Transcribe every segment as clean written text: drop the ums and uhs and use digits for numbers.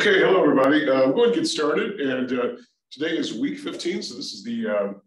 Okay, hello everybody. I'm going to get started, and today is week 15, so this is the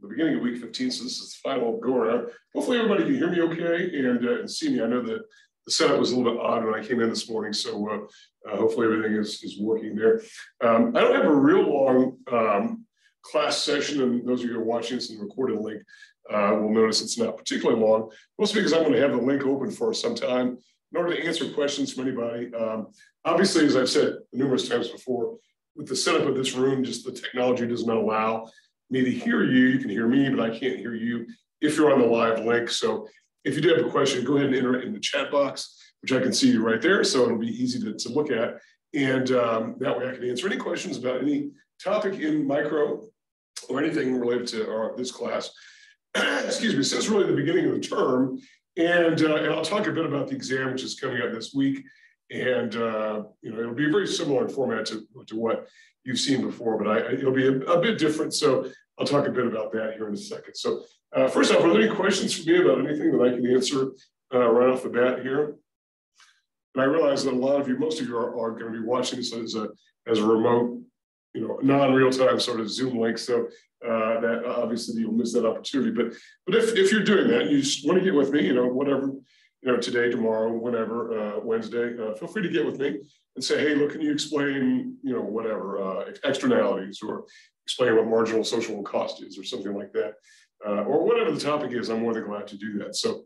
beginning of week 15, so this is the final go around. Hopefully everybody can hear me okay and see me. I know that the setup was a little bit odd when I came in this morning, so hopefully everything is working there. I don't have a real long class session, and those of you who are watching this in the recorded link will notice it's not particularly long, mostly because I'm going to have the link open for some time in order to answer questions from anybody. Obviously, as I've said numerous times before, with the setup of this room, just the technology does not allow me to hear you. You can hear me, but I can't hear you if you're on the live link. So if you do have a question, go ahead and enter it in the chat box, which I can see you right there. So it'll be easy to look at. And that way I can answer any questions about any topic in micro or anything related to this class. Excuse me, since really the beginning of the term. And I'll talk a bit about the exam, which is coming up this week. And it'll be very similar in format to what you've seen before, but it'll be a bit different. So I'll talk a bit about that here in a second. So first off, are there any questions for me about anything that I can answer right off the bat here? And I realize that a lot of you, most of you are going to be watching this as a remote, non-real-time sort of Zoom link. So that obviously you'll miss that opportunity. But if you're doing that and you just want to get with me, whatever, today, tomorrow, whenever, Wednesday, feel free to get with me and say, hey, look, can you explain, whatever, externalities, or explain what marginal social cost is, or something like that, or whatever the topic is. I'm more than glad to do that. So,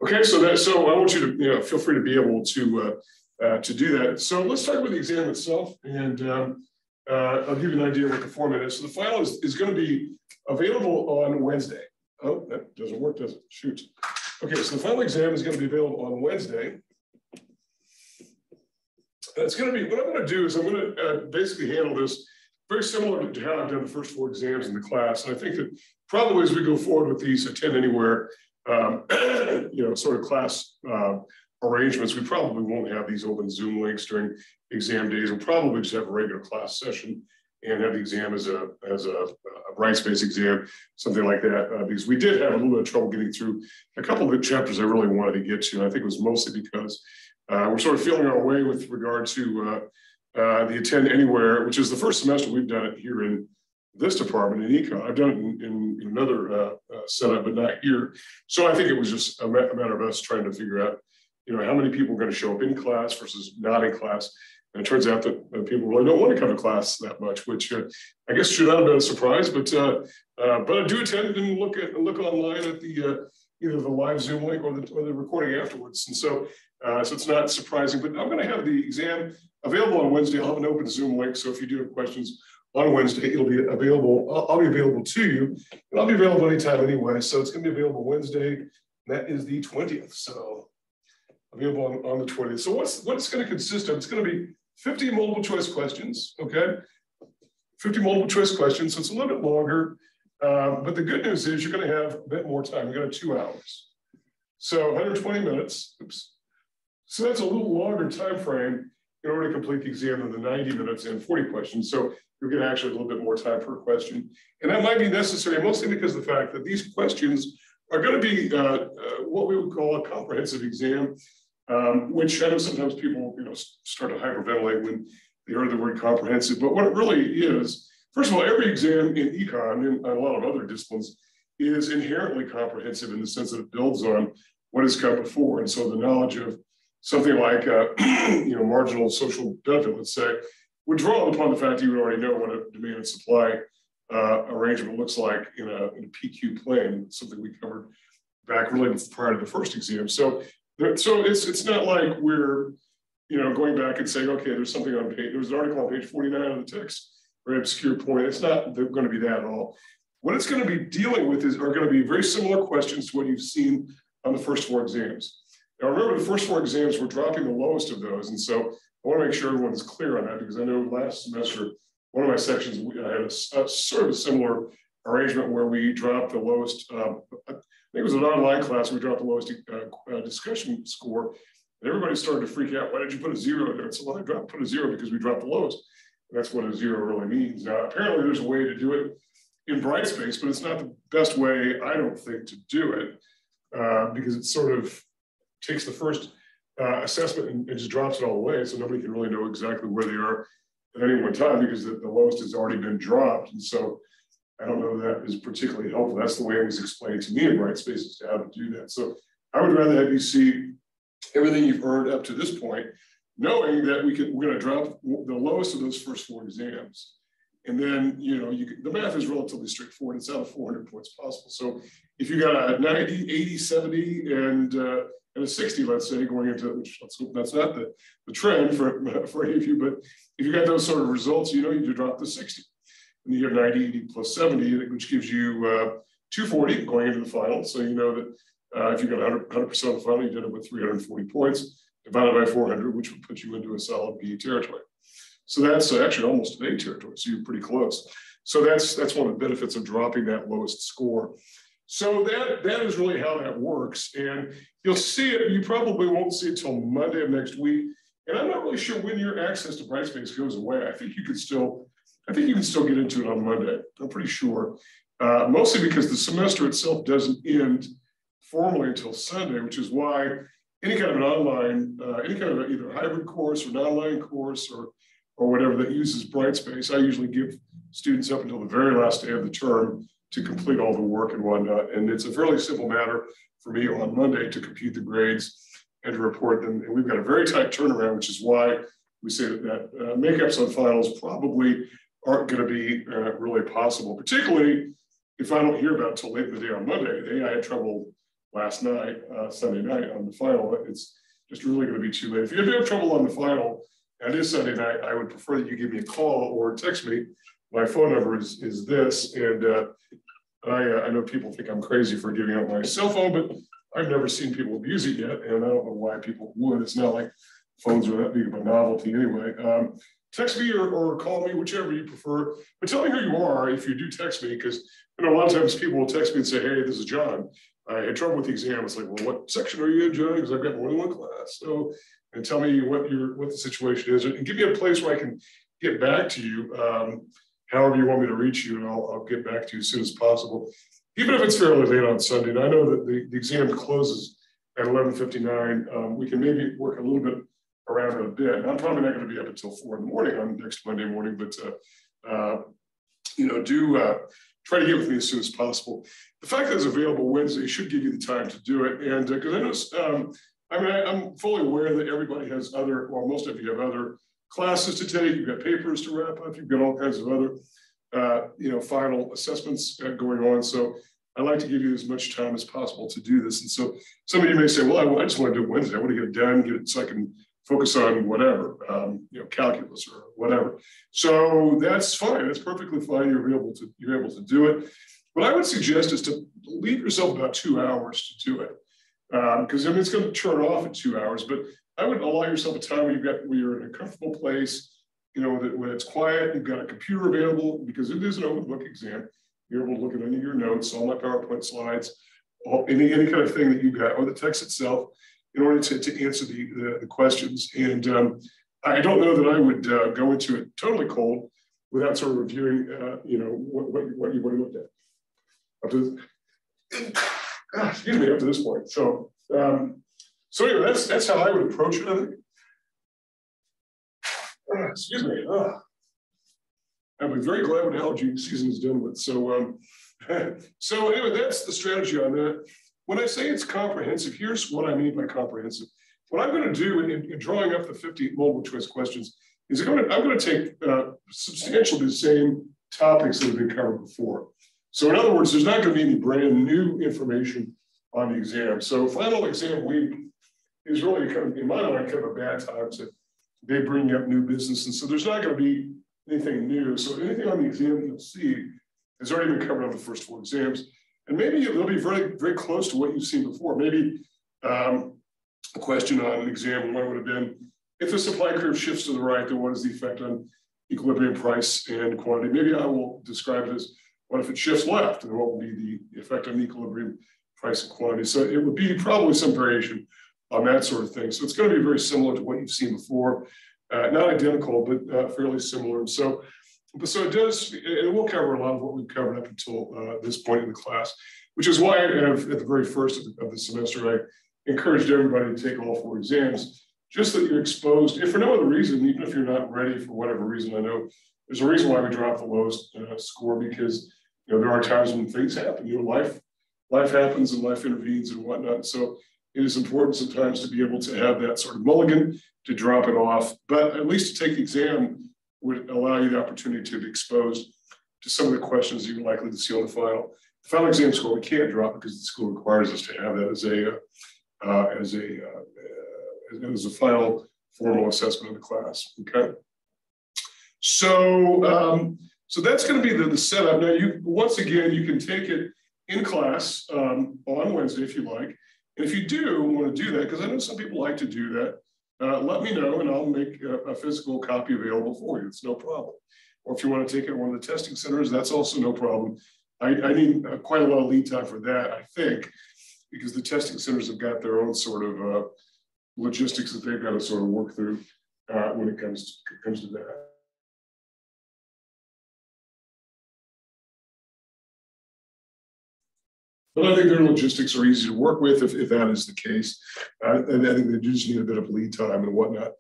okay, so I want you to, feel free to be able to do that. So let's start with the exam itself, and I'll give you an idea what the format is. So the final is going to be available on Wednesday. Oh, that doesn't work, does it? Shoot. Okay, so the final exam is going to be available on Wednesday. It's going to be, what I'm going to do is I'm going to basically handle this very similar to how I've done the first 4 exams in the class. And I think that probably as we go forward with these attend anywhere, sort of class arrangements, we probably won't have these open Zoom links during exam days. We'll probably just have a regular class session and have the exam as a Brightspace exam, something like that, because we did have a little bit of trouble getting through a couple of the chapters I really wanted to get to. And I think it was mostly because we're sort of feeling our way with regard to the Attend Anywhere, which is the first semester we've done it here in this department in Econ. I've done it in another setup, but not here. So I think it was just a matter of us trying to figure out, how many people are going to show up in class versus not in class. And it turns out that people really don't want to come to class that much, which I guess should not have been a surprise. But I do attend and look online at the either the live Zoom link or the recording afterwards. And so it's not surprising. But I'm going to have the exam available on Wednesday. I'll have an open Zoom link. So if you do have questions on Wednesday, it'll be available. I'll be available to you, and I'll be available anytime anyway. So it's going to be available Wednesday. And that is the 20th. So available on the 20th. So what's going to consist of? It's going to be 50 multiple choice questions, okay? 50 multiple choice questions, so it's a little bit longer, but the good news is you're gonna have a bit more time. You're gonna have 2 hours. So 120 minutes, oops. So that's a little longer time frame in order to complete the exam than the 90 minutes and 40 questions. So you'll get actually a little bit more time per question. And that might be necessary, mostly because of the fact that these questions are gonna be what we would call a comprehensive exam. Which I know sometimes people, start to hyperventilate when they hear the word comprehensive, but what it really is, first of all, every exam in econ and a lot of other disciplines is inherently comprehensive in the sense that it builds on what has come before. And so the knowledge of something like, marginal social benefit, let's say, would draw upon the fact that you would already know what a demand and supply arrangement looks like in a PQ plane, something we covered back really prior to the first exam. So it's not like we're, going back and saying, okay, there's something on page, there's an article on page 49 of the text, or obscure point. It's not going to be that at all. What it's going to be dealing with are going to be very similar questions to what you've seen on the first 4 exams. Now, remember, the first 4 exams, we're dropping the lowest of those. And so I want to make sure everyone's clear on that, because I know last semester, one of my sections, I had a sort of a similar arrangement where we dropped the lowest, I think it was an online class, we dropped the lowest discussion score, and everybody started to freak out. Why did you put a 0 there? So, well, I put a 0 because we dropped the lowest. And that's what a 0 really means. Now, apparently there's a way to do it in Brightspace, but it's not the best way, I don't think, to do it, because it sort of takes the first assessment and just drops it all away, so nobody can really know exactly where they are at any one time because the lowest has already been dropped. And so I don't know that is particularly helpful. That's the way it was explained to me in Brightspace as to how to do that. So I would rather have you see everything you've earned up to this point, knowing that we're going to drop the lowest of those first 4 exams. And then, the math is relatively straightforward. It's out of 400 points possible. So if you got a 90, 80, 70, and a 60, let's say, going into, which that's not the trend for any of you, but if you got those sort of results, you drop to 60. And you have 90, 80 plus 70, which gives you 240 going into the final. So you know that if you got 100% of the final, you did it with 340 points, divided by 400, which would put you into a solid B territory. So that's actually almost an A territory, so you're pretty close. So that's one of the benefits of dropping that lowest score. So that is really how that works. And you'll see it, you probably won't see it till Monday of next week. And I'm not really sure when your access to Brightspace goes away. I think you can still get into it on Monday. I'm pretty sure. Mostly because the semester itself doesn't end formally until Sunday, which is why any kind of an online, any kind of either hybrid course or an online course or whatever that uses Brightspace, I usually give students up until the very last day of the term to complete all the work and whatnot. And it's a fairly simple matter for me on Monday to compute the grades and to report them. And we've got a very tight turnaround, which is why we say that makeups on finals probably aren't going to be really possible, particularly if I don't hear about it until late in the day on Monday. I had trouble last night, Sunday night on the final. It's just really going to be too late. If you have trouble on the final, and it is Sunday night, I would prefer that you give me a call or text me. My phone number is this, and I know people think I'm crazy for giving out my cell phone, but I've never seen people abuse it yet, and I don't know why people would. It's not like phones are that big of a novelty anyway. Text me or call me, whichever you prefer, but tell me who you are if you do text me, because a lot of times people will text me and say, hey, this is John. I had trouble with the exam. It's like, well, what section are you in, John? Because I've got more than one class. So, and tell me what the situation is, and give me a place where I can get back to you, however you want me to reach you, and I'll get back to you as soon as possible, even if it's fairly late on Sunday. And I know that the exam closes at 11:59. We can maybe work a little bit around it a bit. And I'm probably not going to be up until 4 in the morning on next Monday morning, but do try to get with me as soon as possible. The fact that it's available Wednesday should give you the time to do it. And because I know, I'm fully aware that everybody has most of you have other classes to take. You've got papers to wrap up. You've got all kinds of other, final assessments going on. So I like to give you as much time as possible to do this. And so some of you may say, well, I just want to do it Wednesday. I want to get it done, get it so I can focus on whatever, calculus or whatever. So that's fine. That's perfectly fine. You're able to do it. What I would suggest is to leave yourself about 2 hours to do it. Because it's going to turn off in 2 hours, but I would allow yourself a time where you're in a comfortable place, when it's quiet, you've got a computer available, because it is an open book exam. You're able to look at any of your notes, all my PowerPoint slides, any kind of thing that you've got, or the text itself, in order to answer the questions. And I don't know that I would go into it totally cold without sort of reviewing, what you looked at up to up to this point. So, anyway, that's how I would approach it, I think. Excuse me. I'll be very glad when allergy season is done with. So, so anyway, that's the strategy on that. When I say it's comprehensive, here's what I mean by comprehensive. What I'm going to do in drawing up the 50 multiple choice questions is I'm going to take substantially the same topics that have been covered before. So in other words, there's not going to be any brand new information on the exam. So final exam week is really kind of, in my mind, kind of a bad time to they bring up new business. And so there's not going to be anything new. So anything on the exam that you'll see has already been covered on the first 4 exams. And maybe they'll be very, very close to what you've seen before. Maybe a question on an exam one would have been, if the supply curve shifts to the right, then what is the effect on equilibrium, price, and quantity? Maybe I will describe it as, what if it shifts left? And what will be the effect on equilibrium, price, and quantity? So it would be probably some variation on that sort of thing. So it's going to be very similar to what you've seen before. Not identical, but fairly similar. And so it will cover a lot of what we've covered up until this point in the class, which is why at the very first of the semester, I encouraged everybody to take all 4 exams, just that you're exposed, if for no other reason, even if you're not ready for whatever reason. I know there's a reason why we drop the lowest score, because there are times when things happen. Life happens and life intervenes and whatnot. So it is important sometimes to be able to have that sort of mulligan to drop it off, but at least to take the exam would allow you the opportunity to be exposed to some of the questions you're likely to see on the final. The final exam score we can't drop because the school requires us to have that as a final formal assessment of the class. Okay, so so that's going to be the setup. Now, once again, you can take it in class on Wednesday if you like. And if you do want to do that, because I know some people like to do that, let me know and I'll make a physical copy available for you. It's no problem. Or if you want to take it at one of the testing centers, that's also no problem. I need quite a lot of lead time for that, I think, because the testing centers have got their own sort of logistics that they've got to sort of work through when it comes to that. But I think their logistics are easy to work with if that is the case. And I think they just need a bit of lead time and whatnot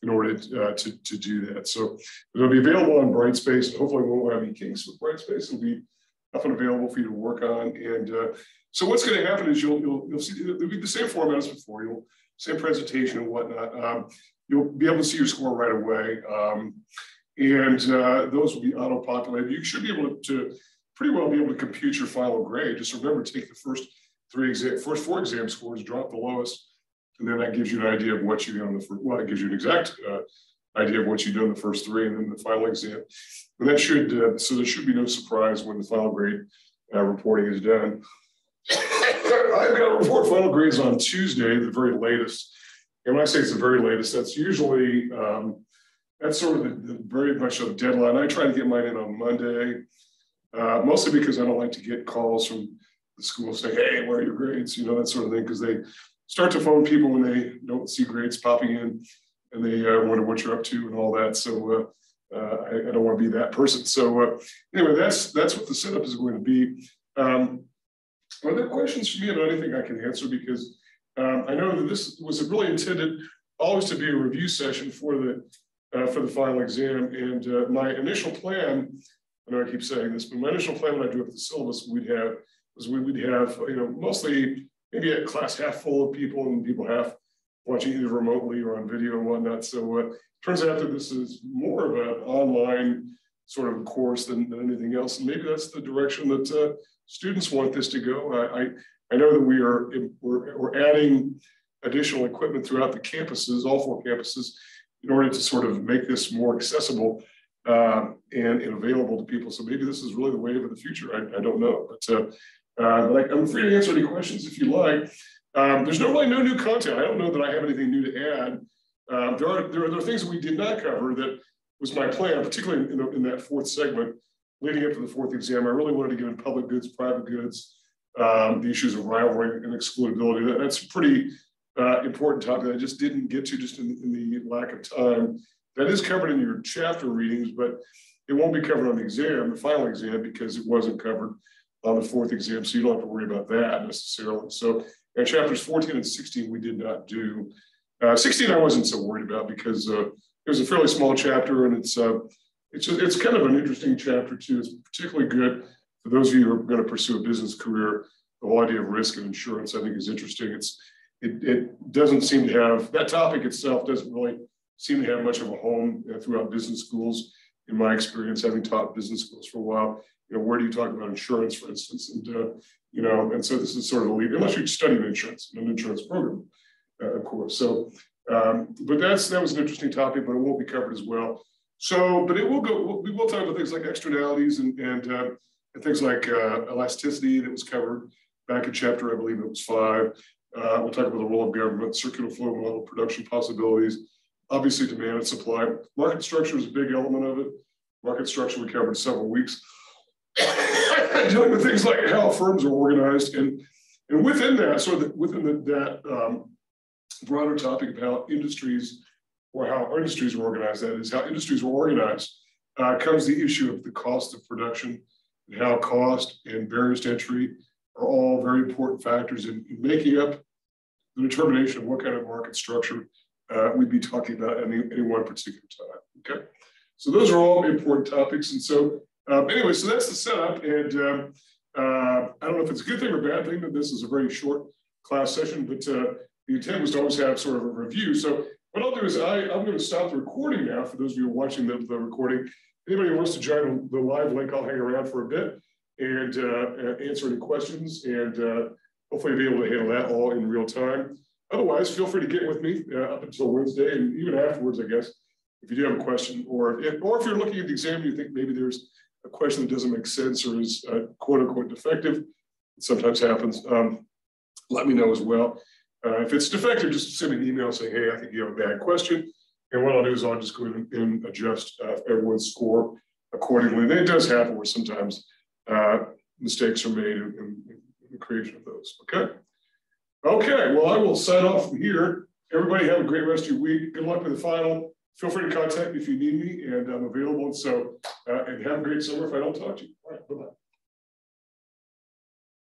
in order to do that. So it'll be available on Brightspace. And hopefully we won't have any kinks with Brightspace. It'll be up and available for you to work on. And so what's going to happen is you'll see it'll be the same format as before. Same presentation and whatnot. You'll be able to see your score right away. And those will be auto-populated. You should be able to pretty well be able to compute your final grade. Just remember, take the first four exam scores, drop the lowest, and then that gives you an idea of what you did on the first. Well, it gives you an exact idea of what you did on the first three, and then the final exam. And that should so there should be no surprise when the final grade reporting is done. I've got to report final grades on Tuesday, the very latest. And when I say it's the very latest, that's usually that's sort of the very much of a deadline. I try to get mine in on Monday. Mostly because I don't like to get calls from the school saying, hey, where are your grades? That sort of thing, because they start to phone people when they don't see grades popping in and they wonder what you're up to and all that. So I don't want to be that person. So anyway, that's what the setup is going to be. Are there questions for me about anything I can answer? Because I know that this was really intended always to be a review session for the final exam. And my initial plan, I know I keep saying this, but my initial plan when I drew up the syllabus we would have mostly maybe a class half full of people and people half watching either remotely or on video and whatnot. So turns out that this is more of an online sort of course than anything else. And maybe that's the direction that students want this to go. I know that we're adding additional equipment throughout the campuses, all 4 campuses, in order to sort of make this more accessible and available to people. So maybe this is really the wave of the future. I don't know, but I'm free to answer any questions if you like. There's no new content. I don't know that I have anything new to add. There are things that we did not cover that was my plan, particularly in that 4th segment leading up to the 4th exam. I really wanted to get in public goods, private goods, the issues of rivalry and excludability. That's a pretty important topic that I just didn't get to just in the lack of time. That is covered in your chapter readings, but it won't be covered on the exam, the final exam, because it wasn't covered on the 4th exam. So you don't have to worry about that necessarily. So in chapters 14 and 16, we did not do. 16 I wasn't so worried about because it was a fairly small chapter, and it's kind of an interesting chapter too. It's particularly good for those of you who are going to pursue a business career. The whole idea of risk and insurance, I think, is interesting. It doesn't seem to have, that topic itself doesn't really seem to have much of a home throughout business schools. In my experience, having taught business schools for a while, where do you talk about insurance, for instance? And and so this is sort of a lead, unless you study insurance in an insurance program, of course. So, but that was an interesting topic, but it won't be covered as well. So, but we will talk about things like externalities and things like elasticity that was covered back in chapter, I believe it was 5. We'll talk about the role of government, circular flow model, production possibilities, obviously demand and supply. Market structure is a big element of it. Market structure we covered several weeks. Dealing with things like how firms are organized, and within that, that broader topic of how industries were organized, that is, how industries were organized, comes the issue of the cost of production and how cost and barriers to entry are all very important factors in making up the determination of what kind of market structure we'd be talking about any one particular time, okay? So those are all important topics. And so anyway, so that's the setup. And I don't know if it's a good thing or a bad thing that this is a very short class session, but the intent was to always have sort of a review. So what I'll do is I'm going to stop the recording now for those of you who are watching the recording. Anybody who wants to join the live link, I'll hang around for a bit and answer any questions and hopefully be able to handle that all in real time. Otherwise, feel free to get with me up until Wednesday and even afterwards, I guess, if you do have a question, or if you're looking at the exam and you think maybe there's a question that doesn't make sense or is quote unquote defective. It sometimes happens. Let me know as well. If it's defective, just send me an email saying, hey, I think you have a bad question. And what I'll do is I'll just go in and adjust everyone's score accordingly. And it does happen where sometimes mistakes are made in the creation of those, okay? Okay, well, I will sign off from here. Everybody have a great rest of your week. Good luck with the final. Feel free to contact me if you need me, and I'm available. So, and have a great summer if I don't talk to you.